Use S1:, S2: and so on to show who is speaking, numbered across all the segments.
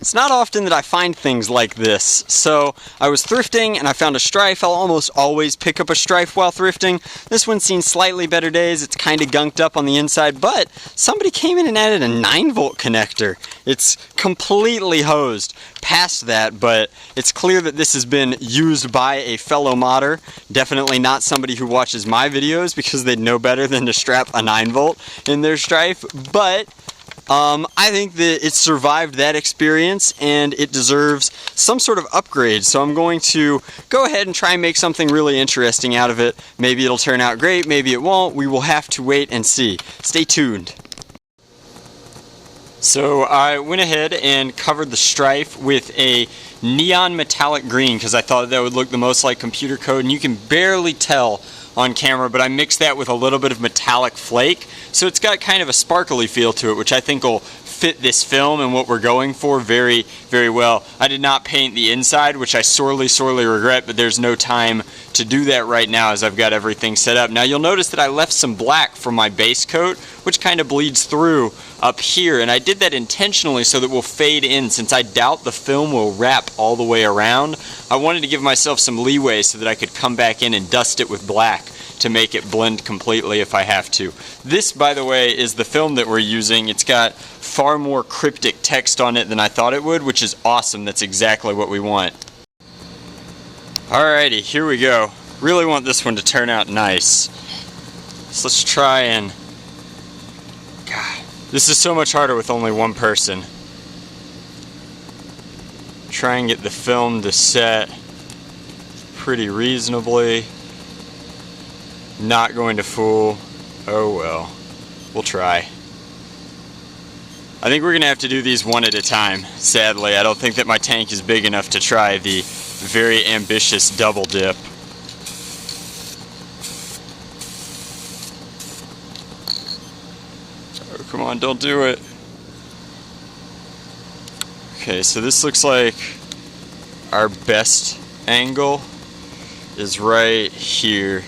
S1: It's not often that I find things like this. So I was thrifting and I found a Stryfe. I'll almost always pick up a Stryfe while thrifting. This one's seen slightly better days. It's kind of gunked up on the inside, but somebody came in and added a 9-volt connector. It's completely hosed past that, but it's clear that this has been used by a fellow modder. Definitely not somebody who watches my videos, because they'd know better than to strap a 9-volt in their Stryfe, but I think that it survived that experience and it deserves some sort of upgrade. So I'm going to go ahead and try and make something really interesting out of it. Maybe it'll turn out great, maybe it won't. We will have to wait and see. Stay tuned. So I went ahead and covered the Stryfe with a neon metallic green because I thought that would look the most like computer code, and you can barely tell on camera, but I mixed that with a little bit of metallic flake, so it's got kind of a sparkly feel to it, which I think will fit this film and what we're going for very, very well. I did not paint the inside, which I sorely regret, but there's no time to do that right now as I've got everything set up. Now you'll notice that I left some black from my base coat, which kind of bleeds through up here, and I did that intentionally so that it will fade in. Since I doubt the film will wrap all the way around, I wanted to give myself some leeway so that I could come back in and dust it with black to make it blend completely if I have to. This, by the way, is the film that we're using. It's got far more cryptic text on it than I thought it would, which is awesome. That's exactly what we want. Alrighty, here we go. Really want this one to turn out nice. So let's try and... God, this is so much harder with only one person. Try and get the film to set pretty reasonably. Not going to fool. Oh well. We'll try. I think we're going to have to do these one at a time, sadly. I don't think that my tank is big enough to try the very ambitious double dip. Oh, come on, don't do it. Okay, so this looks like our best angle is right here.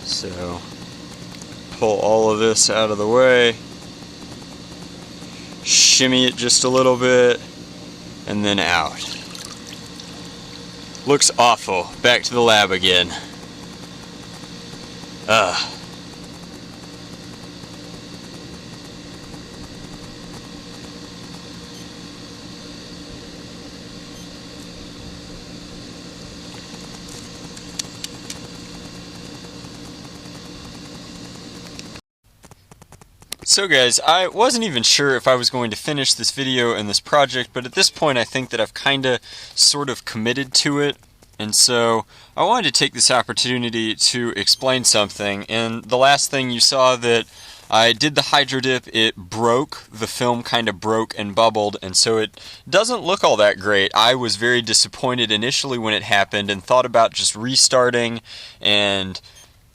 S1: So, pull all of this out of the way, shimmy it just a little bit, and then out. Looks awful. Back to the lab again. Ugh. So guys, I wasn't even sure if I was going to finish this video and this project, but at this point I think that I've kinda sort of committed to it, and so I wanted to take this opportunity to explain something. And the last thing you saw that I did the hydro dip, it broke, the film kind of broke and bubbled, and so it doesn't look all that great. I was very disappointed initially when it happened and thought about just restarting and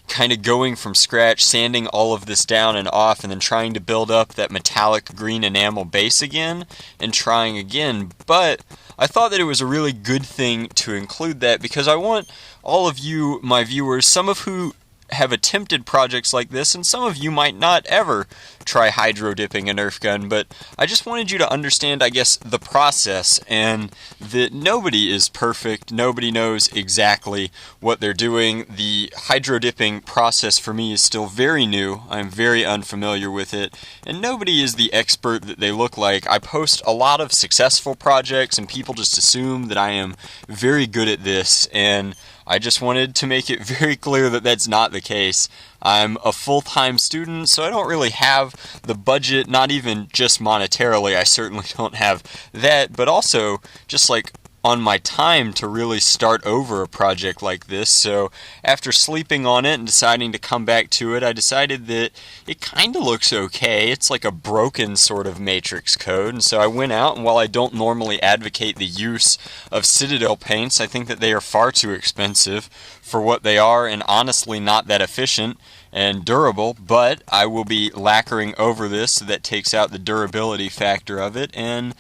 S1: kind of going from scratch, sanding all of this down and off, and then trying to build up that metallic green enamel base again, and trying again. But I thought that it was a really good thing to include that, because I want all of you, my viewers, some of who have attempted projects like this, and some of you might not ever try hydro dipping a Nerf gun, but I just wanted you to understand, I guess, the process, and that nobody is perfect, nobody knows exactly what they're doing. The hydro dipping process for me is still very new, I'm very unfamiliar with it, and nobody is the expert that they look like. I post a lot of successful projects, and people just assume that I am very good at this, and I just wanted to make it very clear that that's not the case. I'm a full-time student, so I don't really have the budget, not even just monetarily, I certainly don't have that, but also just like on my time to really start over a project like this. So after sleeping on it and deciding to come back to it, I decided that it kind of looks okay. It's like a broken sort of matrix code, and so I went out, and while I don't normally advocate the use of Citadel paints, I think that they are far too expensive for what they are, and honestly not that efficient and durable, but I will be lacquering over this, so that takes out the durability factor of it, and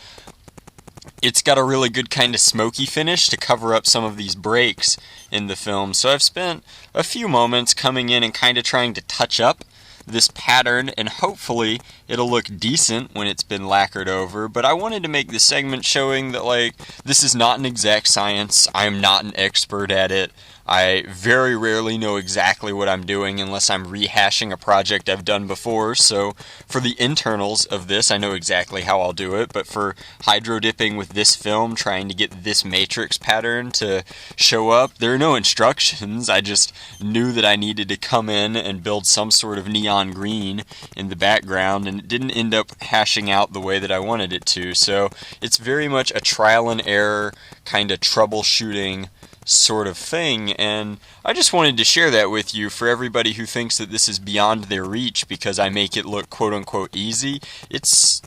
S1: it's got a really good kind of smoky finish to cover up some of these breaks in the film. So I've spent a few moments coming in and kind of trying to touch up this pattern, and hopefully it'll look decent when it's been lacquered over. But I wanted to make this segment showing that, like, this is not an exact science. I'm not an expert at it. I very rarely know exactly what I'm doing unless I'm rehashing a project I've done before. So for the internals of this, I know exactly how I'll do it. But for hydro dipping with this film, trying to get this matrix pattern to show up, there are no instructions. I just knew that I needed to come in and build some sort of neon green in the background, and it didn't end up hashing out the way that I wanted it to. So it's very much a trial and error kind of troubleshooting sort of thing, and I just wanted to share that with you for everybody who thinks that this is beyond their reach because I make it look quote-unquote easy. It's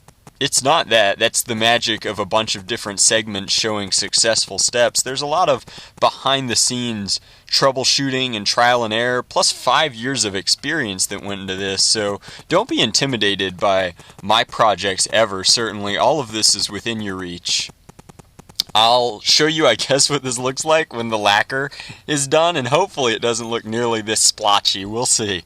S1: not that. That's the magic of a bunch of different segments showing successful steps. There's a lot of behind-the-scenes troubleshooting and trial and error, plus 5 years of experience that went into this, so don't be intimidated by my projects ever. Certainly, all of this is within your reach. I'll show you, I guess, what this looks like when the lacquer is done, and hopefully it doesn't look nearly this splotchy. We'll see.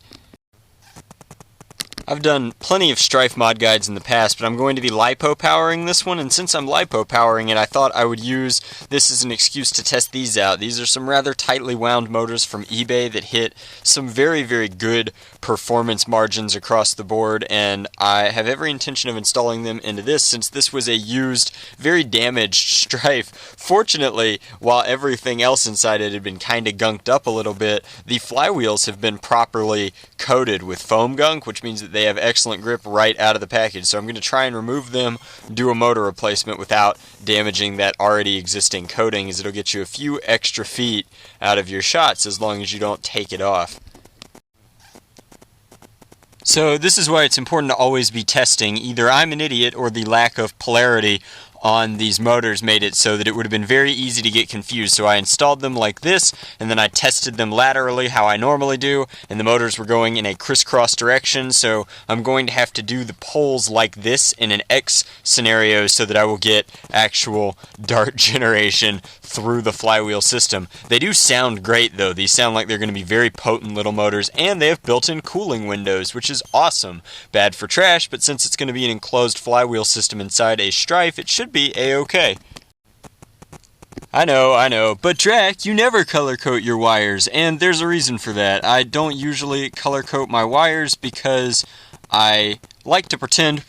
S1: I've done plenty of Stryfe mod guides in the past, but I'm going to be lipo powering this one, and since I'm lipo powering it, I thought I would use this as an excuse to test these out. These are some rather tightly wound motors from eBay that hit some very, very good performance margins across the board, and I have every intention of installing them into this since this was a used, very damaged Stryfe. Fortunately, while everything else inside it had been kind of gunked up a little bit, the flywheels have been properly coated with foam gunk, which means that they have excellent grip right out of the package. So I'm going to try and remove them, do a motor replacement without damaging that already existing coating, as it'll get you a few extra feet out of your shots as long as you don't take it off. So this is why it's important to always be testing. Either I'm an idiot or the lack of polarity on these motors made it so that it would have been very easy to get confused. So I installed them like this, and then I tested them laterally how I normally do, and the motors were going in a crisscross direction, so I'm going to have to do the poles like this in an X scenario so that I will get actual dart generation through the flywheel system. They do sound great though. These sound like they're going to be very potent little motors, and they have built-in cooling windows, which is awesome. Bad for trash, but since it's going to be an enclosed flywheel system inside a Stryfe, it should be a-okay. I know, but Drac, you never color coat your wires, and there's a reason for that. I don't usually color coat my wires because I like to pretend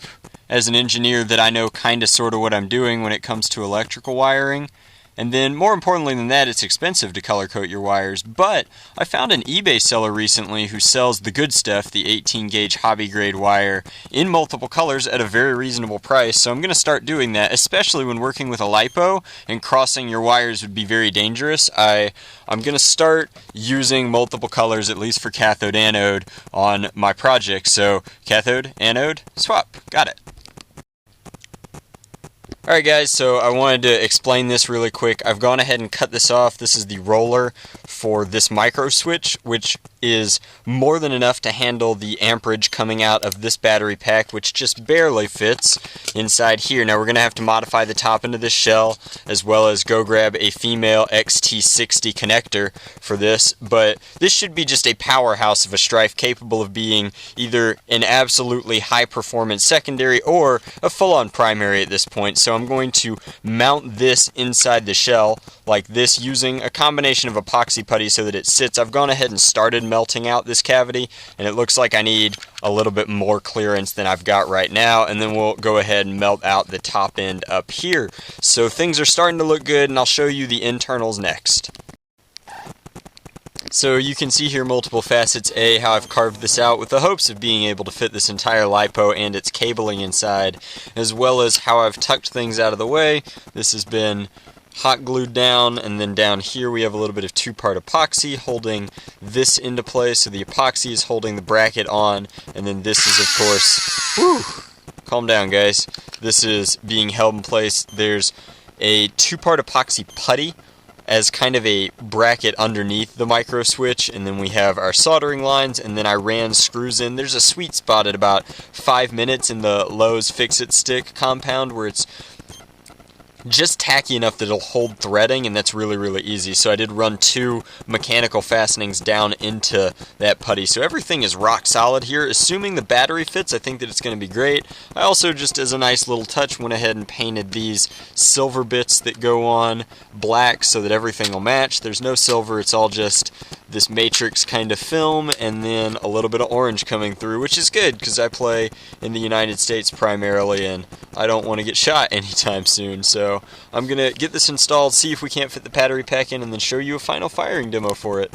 S1: as an engineer that I know kinda sorta what I'm doing when it comes to electrical wiring. And then, more importantly than that, it's expensive to color coat your wires. But I found an eBay seller recently who sells the good stuff, the 18 gauge hobby grade wire, in multiple colors at a very reasonable price. So I'm going to start doing that, especially when working with a lipo, and crossing your wires would be very dangerous. I'm going to start using multiple colors, at least for cathode anode, on my project. So cathode, anode, swap. Got it. Alright guys, so I wanted to explain this really quick. I've gone ahead and cut this off. This is the roller for this micro switch, which is more than enough to handle the amperage coming out of this battery pack, which just barely fits inside here. Now we're going to have to modify the top end of this shell, as well as go grab a female XT60 connector for this, but this should be just a powerhouse of a Stryfe capable of being either an absolutely high performance secondary or a full-on primary at this point. So I'm going to mount this inside the shell like this using a combination of epoxy putty so that it sits. I've gone ahead and started melting out this cavity, and it looks like I need a little bit more clearance than I've got right now, and then we'll go ahead and melt out the top end up here. So things are starting to look good, and I'll show you the internals next. So you can see here multiple facets A, how I've carved this out with the hopes of being able to fit this entire lipo and its cabling inside, as well as how I've tucked things out of the way. This has been hot glued down, and then down here we have a little bit of two-part epoxy holding this into place, so the epoxy is holding the bracket on, and then this is, of course, calm down guys, this is being held in place. There's a two-part epoxy putty as kind of a bracket underneath the micro switch, and then we have our soldering lines, and then I ran screws in. There's a sweet spot at about 5 minutes in the Lowe's Fix-It Stick compound where it's just tacky enough that it'll hold threading, and that's really, really easy. So I did run 2 mechanical fastenings down into that putty. So everything is rock solid here. Assuming the battery fits, I think that it's going to be great. I also, just as a nice little touch, went ahead and painted these silver bits that go on black so that everything will match. There's no silver, it's all just this matrix kind of film, and then a little bit of orange coming through, which is good because I play in the United States primarily, and I don't want to get shot anytime soon. So I'm going to get this installed, see if we can't fit the battery pack in, and then show you a final firing demo for it.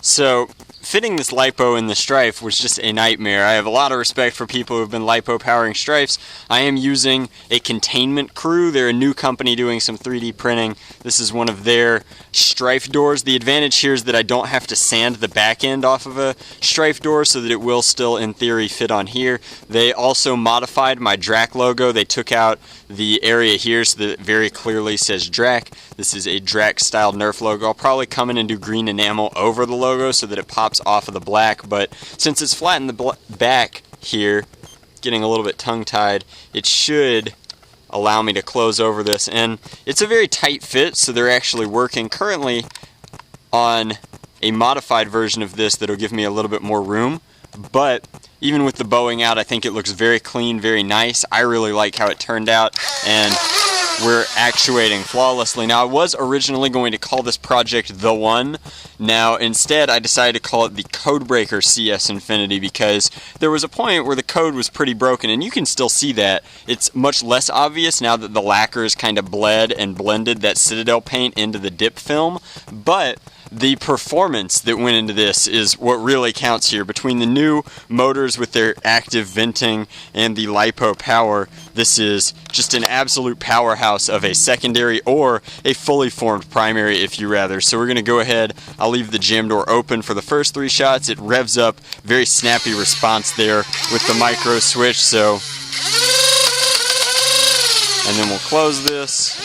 S1: So fitting this LiPo in the Stryfe was just a nightmare. I have a lot of respect for people who have been LiPo powering Stryfes. I am using a Containment Crew. They're a new company doing some 3D printing. This is one of their Stryfe doors. The advantage here is that I don't have to sand the back end off of a Stryfe door, so that it will still, in theory, fit on here. They also modified my Drac logo. They took out the area here so that it very clearly says Drac. This is a Drac-style Nerf logo. I'll probably come in and do green enamel over the logo so that it pops off of the black, but since it's flat in the back here, getting a little bit tongue-tied, it should allow me to close over this. And it's a very tight fit, so they're actually working currently on a modified version of this that'll give me a little bit more room. But even with the bowing out, I think it looks very clean, very nice. I really like how it turned out, and we're actuating flawlessly. Now, I was originally going to call this project The One. Now, instead, I decided to call it the Codebreaker CS Infinity, because there was a point where the code was pretty broken, and you can still see that. It's much less obvious now that the lacquers kind of bled and blended that Citadel paint into the dip film, but the performance that went into this is what really counts here. Between the new motors with their active venting and the LiPo power, this is just an absolute powerhouse of a secondary or a fully formed primary, if you rather. So we're going to go ahead, I'll leave the jam door open for the first 3 shots. It revs up, very snappy response there with the micro switch. So, and then we'll close this.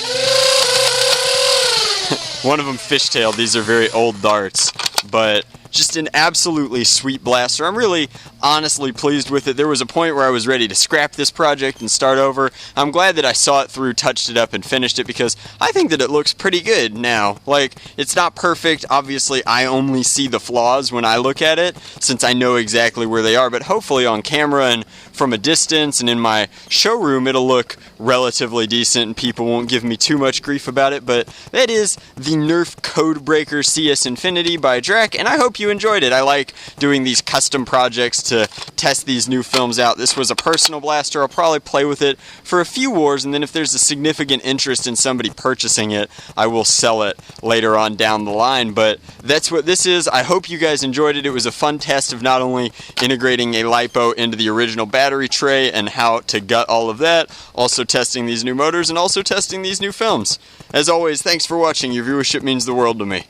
S1: One of them fishtailed. These are very old darts, but just an absolutely sweet blaster. I'm really honestly pleased with it. There was a point where I was ready to scrap this project and start over. I'm glad that I saw it through, touched it up, and finished it, because I think that it looks pretty good now. Like, it's not perfect. Obviously, I only see the flaws when I look at it, since I know exactly where they are, but hopefully on camera and from a distance and in my showroom, it'll look relatively decent and people won't give me too much grief about it. But that is the Nerf Codebreaker CS Infinity by Drac, and I hope you enjoyed it. I like doing these custom projects to test these new films out. This was a personal blaster. I'll probably play with it for a few wars, and then if there's a significant interest in somebody purchasing it, I will sell it later on down the line. But that's what this is. I hope you guys enjoyed it. It was a fun test of not only integrating a LiPo into the original battery tray and how to gut all of that, also testing these new motors and also testing these new films. As always, thanks for watching. Your viewership means the world to me.